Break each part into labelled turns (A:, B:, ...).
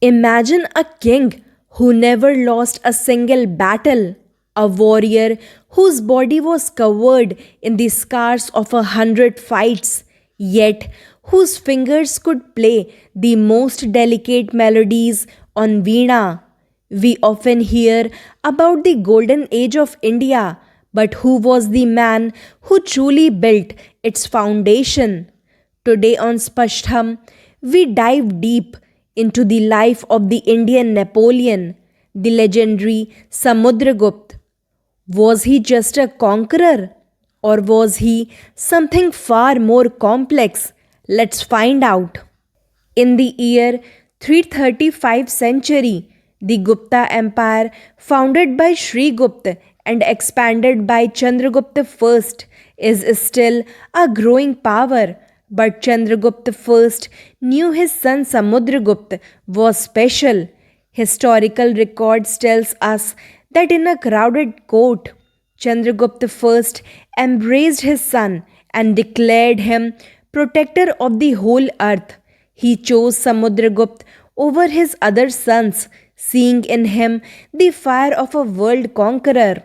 A: Imagine a king who never lost a single battle, a warrior whose body was covered in the scars of 100 fights, yet whose fingers could play the most delicate melodies on veena. We often hear about the golden age of India, but who was the man who truly built its foundation? Today on Spashtham, we dive deep into the life of the Indian Napoleon, the legendary Samudragupta. Was he just a conqueror or was he something far more complex? Let's find out. In the year 335 century, the Gupta Empire, founded by Sri Gupta and expanded by Chandragupta I, is still a growing power. But Chandragupta I knew his son Samudragupta was special. Historical records tells us that in a crowded court, Chandragupta I embraced his son and declared him protector of the whole earth. He chose Samudragupta over his other sons, seeing in him the fire of a world conqueror.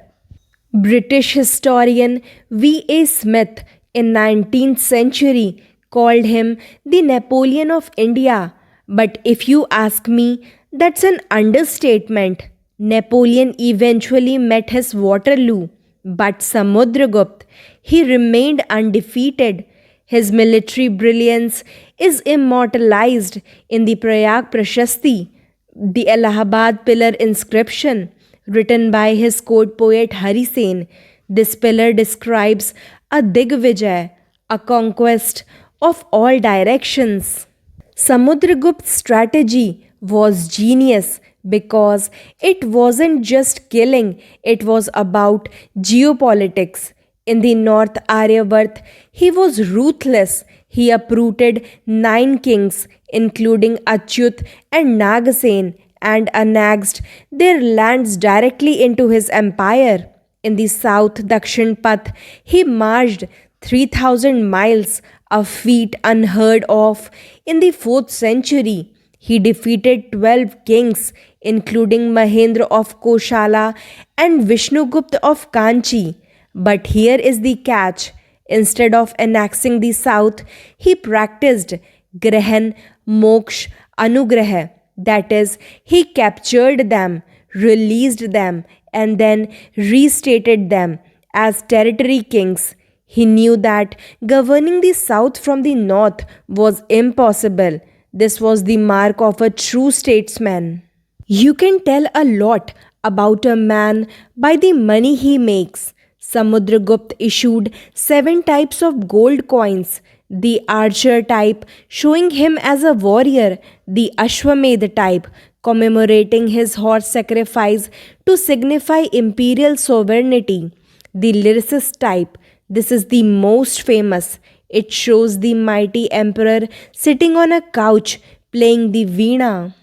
A: British historian V.A. Smith in 19th century called him the Napoleon of India. But if you ask me, that's an understatement. Napoleon eventually met his Waterloo, but Samudragupta, he remained undefeated. His military brilliance is immortalized in the Prayag Prashasti, the Allahabad pillar inscription, written by his court poet Hari Sen. This pillar describes a Digvijay, a conquest of all directions. Samudragupta's strategy was genius because it wasn't just killing, it was about geopolitics. In the North Aryavarth, he was ruthless. He uprooted 9 kings, including Achyut and Nagasen, and annexed their lands directly into his empire. In the south Dakshin Path, he marched 3,000 miles, a feat unheard of in the 4th century. He defeated 12 kings, including Mahendra of Koshala and Vishnugupta of Kanchi. But here is the catch. Instead of annexing the south, he practiced Grahan, Moksh, Anugraha. That is, he captured them, released them, and then restated them as territory kings. He knew that governing the south from the north was impossible. This was the mark of a true statesman. You can tell a lot about a man by the money he makes. Samudragupta issued 7 types of gold coins: the archer type, showing him as a warrior; the Ashwamedh type, commemorating his horse sacrifice to signify imperial sovereignty; the lyricist type, this is the most famous. It shows the mighty emperor sitting on a couch playing the veena.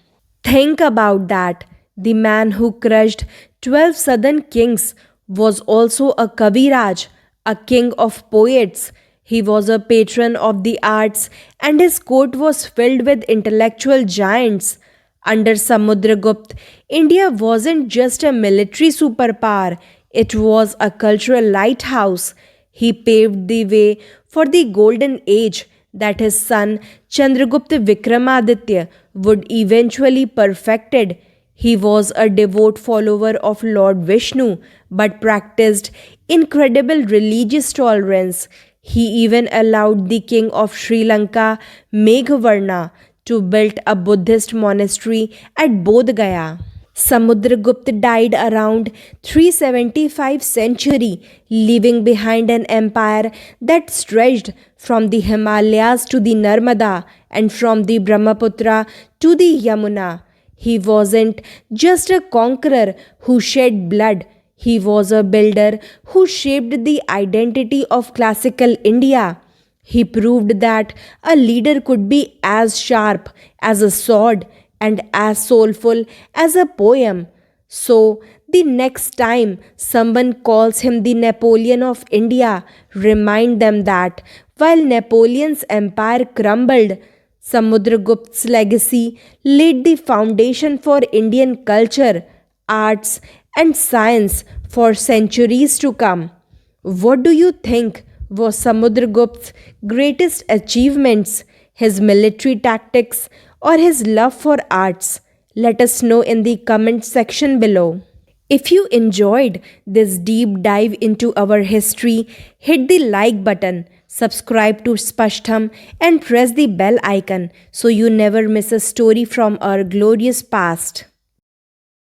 A: Think about that. The man who crushed 12 southern kings was also a Kaviraj, a king of poets. He was a patron of the arts, and his court was filled with intellectual giants. Under Samudragupta, India wasn't just a military superpower, it was a cultural lighthouse. He paved the way for the golden age that his son Chandragupta Vikramaditya would eventually perfected. He was a devout follower of Lord Vishnu but practiced incredible religious tolerance. He even allowed the king of Sri Lanka, Meghavarna, to build a Buddhist monastery at Bodh Gaya. Samudragupta died around 375 century, leaving behind an empire that stretched from the Himalayas to the Narmada and from the Brahmaputra to the Yamuna. He wasn't just a conqueror who shed blood, he was a builder who shaped the identity of classical India. He proved that a leader could be as sharp as a sword and as soulful as a poem. So, the next time someone calls him the Napoleon of India, remind them that while Napoleon's empire crumbled, Samudragupta's legacy laid the foundation for Indian culture, arts, and science for centuries to come. What do you think was Samudragupta's greatest achievements, his military tactics, or his love for arts? Let us know in the comment section below. If you enjoyed this deep dive into our history, hit the like button, subscribe to Spashtham, and press the bell icon so you never miss a story from our glorious past.